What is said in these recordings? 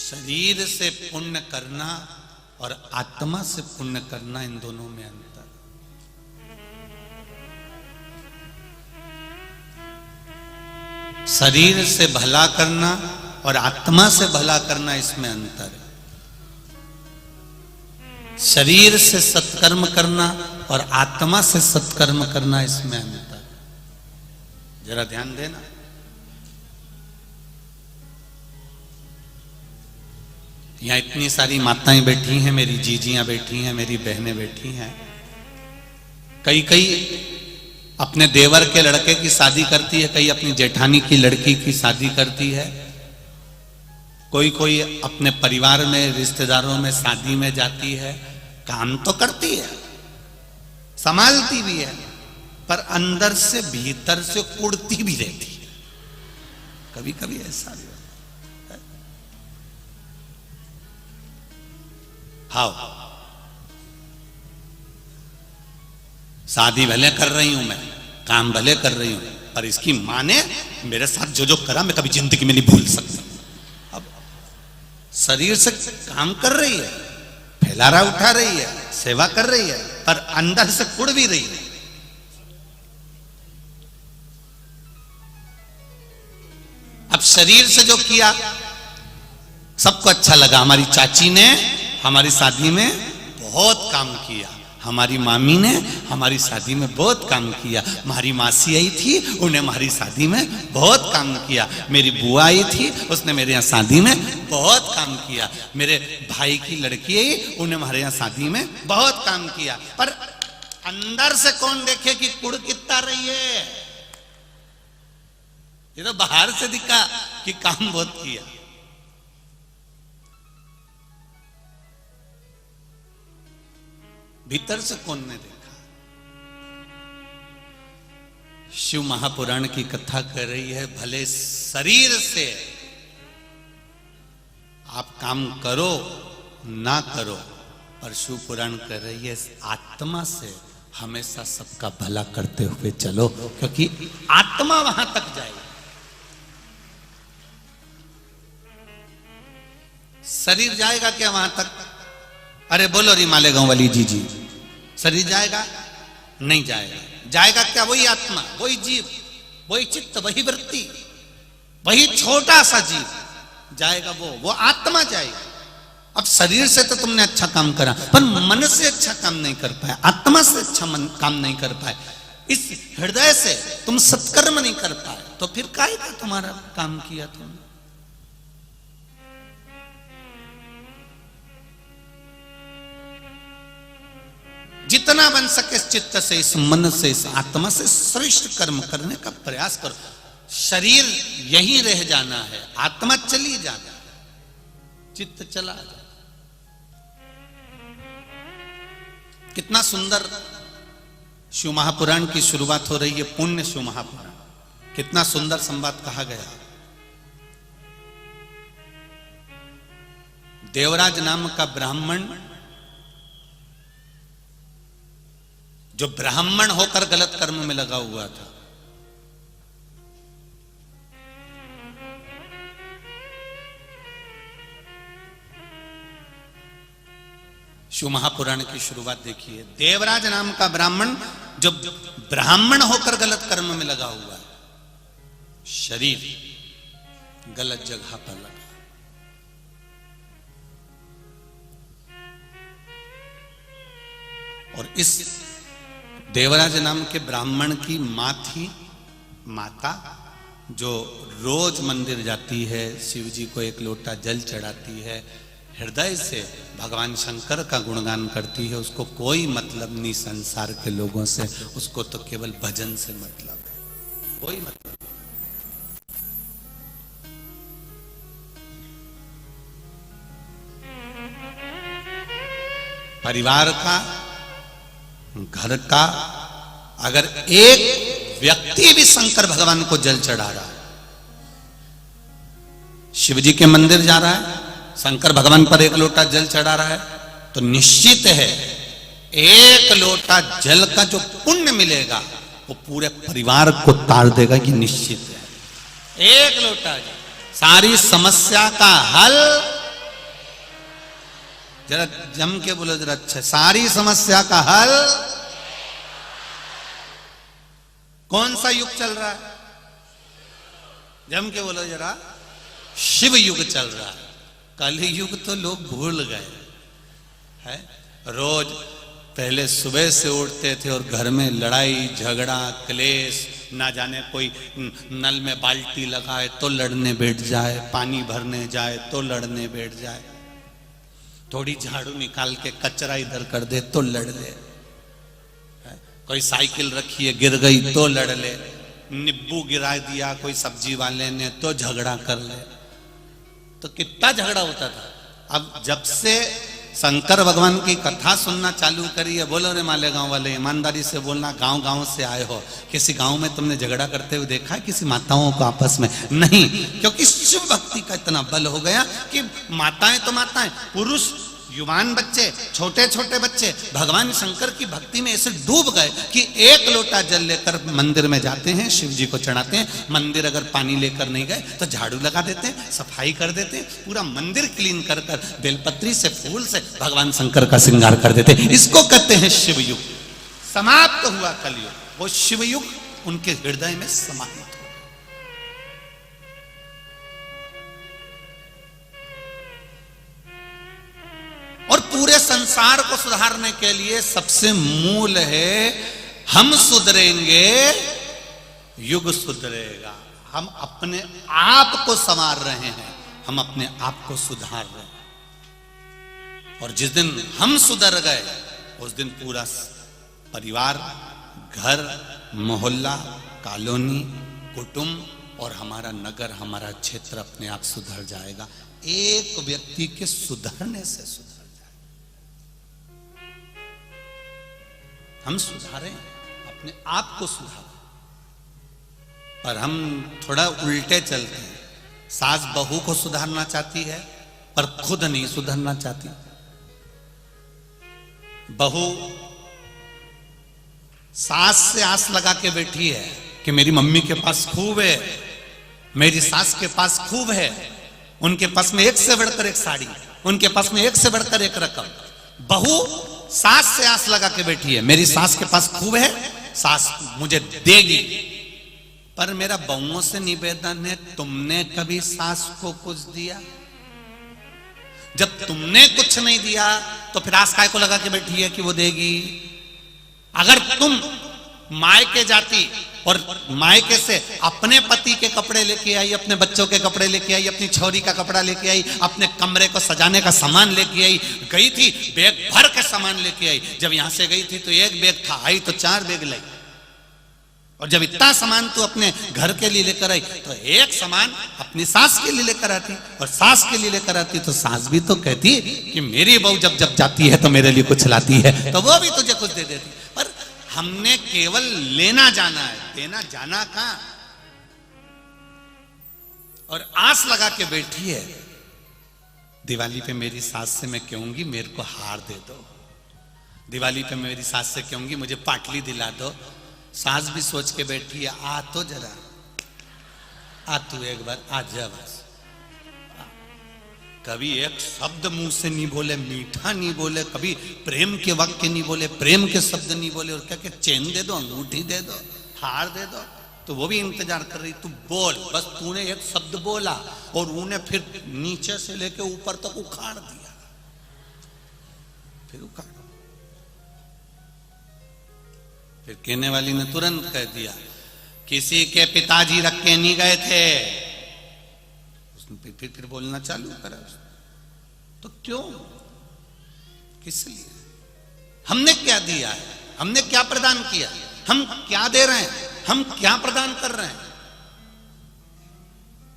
शरीर से पुण्य करना और आत्मा से पुण्य करना, इन दोनों में अंतर। शरीर से भला करना और आत्मा से भला करना, इसमें अंतर है। शरीर से सत्कर्म करना और आत्मा से सत्कर्म करना, इसमें अंतर है। जरा ध्यान देना। यहां इतनी सारी माताएं बैठी हैं, मेरी जीजियां बैठी हैं, मेरी बहनें बैठी हैं। कई अपने देवर के लड़के की शादी करती है, कई अपनी जेठानी की लड़की की शादी करती है, कोई अपने परिवार में रिश्तेदारों में शादी में जाती है। काम तो करती है, संभालती भी है, पर अंदर से भीतर से कुड़ती भी रहती है। कभी कभी ऐसा भी होता है। हाँ, शादी भले कर रही हूं मैं, काम भले कर रही हूं, पर इसकी मां ने मेरे साथ जो जो करा मैं कभी जिंदगी में नहीं भूल सकता। अब शरीर से काम कर रही है, फैलारा उठा रही है, सेवा कर रही है, पर अंदर से कुड़ भी रही है। अब शरीर से जो किया सबको अच्छा लगा। हमारी चाची ने हमारी शादी में बहुत काम किया, हमारी मामी ने हमारी शादी में बहुत काम किया, हमारी मासी आई थी, उन्हें हमारी शादी में बहुत काम किया, मेरी बुआ आई थी, उसने मेरे यहाँ शादी में बहुत काम किया, मेरे भाई की लड़की आई, उन्हें हमारे यहाँ शादी में बहुत काम किया। पर अंदर से कौन देखे कि कुड़ कितना रही है? ये तो बाहर से दिखा कि काम बहुत किया। भीतर से कौन ने देखा? शिव महापुराण की कथा कर रही है, भले शरीर से आप काम करो ना करो, पर शिव पुराण कर रही है आत्मा से हमेशा सबका भला करते हुए चलो, क्योंकि आत्मा वहां तक जाएगी। शरीर जाएगा क्या वहां तक? अरे बोलो री मालेगांव वाली जी, शरीर जाएगा? नहीं जाएगा। जाएगा क्या? वही आत्मा, वही जीव, वही चित्त, वही वृत्ति, वही छोटा सा जीव जाएगा, वो आत्मा जाएगी। अब शरीर से तो तुमने अच्छा काम करा, पर मन से अच्छा काम नहीं कर पाए, आत्मा से अच्छा काम नहीं कर पाए, इस हृदय से तुम सत्कर्म नहीं कर पाए, तो फिर काहे का तुम्हारा काम किया तुमने? जितना बन सके इस चित्त से, इस मन से, इस आत्मा से श्रेष्ठ कर्म करने का प्रयास करो। शरीर यहीं रह जाना है, आत्मा चली जाना है, चित्त चला जाए। कितना सुंदर शिव महापुराण की शुरुआत हो रही है, पुण्य शिव महापुराण। कितना सुंदर संवाद कहा गया। देवराज नाम का ब्राह्मण, जो ब्राह्मण होकर गलत कर्म में लगा हुआ था, शिव महापुराण की शुरुआत देखिए। देवराज नाम का ब्राह्मण जो ब्राह्मण होकर गलत कर्म में लगा हुआ है, शरीर गलत जगह पर लगा। और इस देवराज नाम के ब्राह्मण की मां थी, माता, जो रोज मंदिर जाती है, शिव जी को एक लोटा जल चढ़ाती है, हृदय से भगवान शंकर का गुणगान करती है। उसको कोई मतलब नहीं संसार के लोगों से, उसको तो केवल भजन से मतलब है, कोई मतलब। परिवार का, घर का अगर एक व्यक्ति भी शंकर भगवान को जल चढ़ा रहा है, शिव जी के मंदिर जा रहा है, शंकर भगवान पर एक लोटा जल चढ़ा रहा है, तो निश्चित है एक लोटा जल का जो पुण्य मिलेगा वो पूरे परिवार को तार देगा, कि निश्चित है। एक लोटा जल सारी समस्या का हल जरा जम के बोलो जरा, अच्छा सारी समस्या का हल कौन सा युग चल रहा है? जम के बोलो जरा, शिव युग चल रहा है। कलि युग तो लोग भूल गए है। रोज पहले सुबह से उठते थे और घर में लड़ाई झगड़ा क्लेश, ना जाने कोई नल में बाल्टी लगाए तो लड़ने बैठ जाए, पानी भरने जाए तो लड़ने बैठ जाए, थोड़ी झाड़ू निकाल के कचरा इधर कर दे तो लड़ ले, कोई साइकिल रखी है गिर गई तो लड़ ले, नींबू गिरा दिया कोई सब्जी वाले ने तो झगड़ा कर ले। तो कितना झगड़ा होता था। अब जब से शंकर भगवान की कथा सुनना चालू करी है, बोलो रे मालेगांव वाले, ईमानदारी से बोलना, गांव गांव से आए हो, किसी गांव में तुमने झगड़ा करते हुए देखा है किसी माताओं को आपस में? नहीं, क्योंकि शिव भक्ति का इतना बल हो गया कि माताएं तो माताएं, पुरुष युवान बच्चे छोटे छोटे बच्चे भगवान शंकर की भक्ति में ऐसे डूब गए कि एक लोटा जल लेकर मंदिर में जाते हैं, शिव जी को चढ़ाते हैं। मंदिर अगर पानी लेकर नहीं गए तो झाड़ू लगा देते हैं, सफाई कर देते हैं, पूरा मंदिर क्लीन कर कर बेलपत्री से फूल से भगवान शंकर का श्रृंगार कर देते हैं। इसको कहते हैं शिव युग। समाप्त हुआ कलयुग, वो शिव युग उनके हृदय में समाहित। और पूरे संसार को सुधारने के लिए सबसे मूल है, हम सुधरेंगे युग सुधरेगा। हम अपने आप को संवार रहे हैं, हम अपने आप को सुधार रहे हैं। और जिस दिन हम सुधर गए उस दिन पूरा परिवार, घर, मोहल्ला, कॉलोनी, कुटुंब और हमारा नगर, हमारा क्षेत्र अपने आप सुधर जाएगा। एक व्यक्ति के सुधरने से सुधर। हम सुधारें, अपने आप को सुधारें, पर हम थोड़ा उल्टे चलते हैं। सास बहू को सुधारना चाहती है पर खुद नहीं सुधरना चाहती। बहू सास से आस लगा के बैठी है कि मेरी मम्मी के पास खूब है, मेरी सास के पास खूब है, उनके पास में एक से बढ़कर एक साड़ी, उनके पास में एक से बढ़कर एक रकम। बहू सास से आस लगा के बैठी है, मेरी सास के पास खूब है, सास मुझे देगी। पर मेरा बहुओं से निवेदन है, तुमने कभी सास को कुछ दिया? जब तुमने कुछ नहीं दिया तो फिर आस काय को लगा के बैठी है कि वो देगी? अगर तुम मायके जाती और मायके से अपने पति के कपड़े लेके आई, अपने बच्चों के कपड़े लेके आई, अपनी छोरी का कपड़ा लेके आई, अपने कमरे को सजाने का सामान लेके आई, गई थी बैग भर के सामान लेके आई। जब यहां से गई थी तो एक बैग था, आई तो 4 बैग लाई। और जब इतना सामान तू अपने घर के लिए लेकर आई तो एक सामान अपनी सास के लिए लेकर आती, और सास के लिए लेकर आती तो सास भी तो कहती कि मेरी बहू जब जब जाती है तो मेरे लिए कुछ लाती है, तो वो भी तुझे कुछ दे देती। पर हमने केवल लेना जाना है, देना जाना कहां। और आस लगा के बैठी है, दिवाली पे मेरी सास से मैं कहूंगी मेरे को हार दे दो, दिवाली पे मेरी सास से कहूंगी मुझे पाटली दिला दो। सास भी सोच के बैठी है, आ तो जरा, आ तू एक बार आ जा बस। कभी एक शब्द मुंह से नहीं बोले, मीठा नहीं बोले, कभी प्रेम के वाक्य नहीं बोले, प्रेम के शब्द नहीं बोले। और क्या क्या चेन दे दो, अंगूठी दे दो, हार दे दो, तो वो भी इंतजार कर रही, तू बोल। बस तूने एक शब्द बोला और उन्हें फिर नीचे से लेके ऊपर तक उखाड़ दिया, फिर उखाड़। फिर कहने वाली ने तुरंत कह दिया, किसी के पिताजी रख के नहीं गए थे। उसने फिर बोलना चालू करा। तो क्यों, किस लिए? हमने क्या दिया है, हमने क्या प्रदान किया, हम क्या दे रहे हैं, हम क्या प्रदान कर रहे हैं?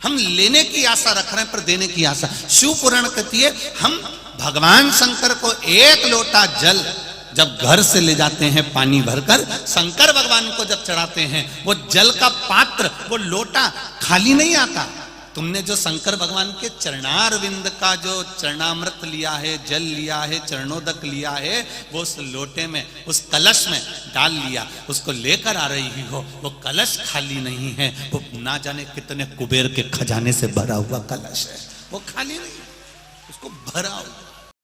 हम लेने की आशा रख रहे हैं पर देने की आशा। शिव पुराण कहती है, हम भगवान शंकर को एक लोटा जल जब घर से ले जाते हैं पानी भरकर, शंकर भगवान को जब चढ़ाते हैं, वो जल का पात्र, वो लोटा खाली नहीं आता। तुमने जो शंकर भगवान के चरणारविंद का जो चरणामृत लिया है, जल लिया है, चरणोदक लिया है, वो उस लोटे में, उस कलश में डाल लिया, उसको लेकर आ रही हो। वो कलश खाली नहीं है, वो ना जाने कितने कुबेर के खजाने से भरा हुआ कलश है, वो खाली नहीं, उसको भरा हुआ।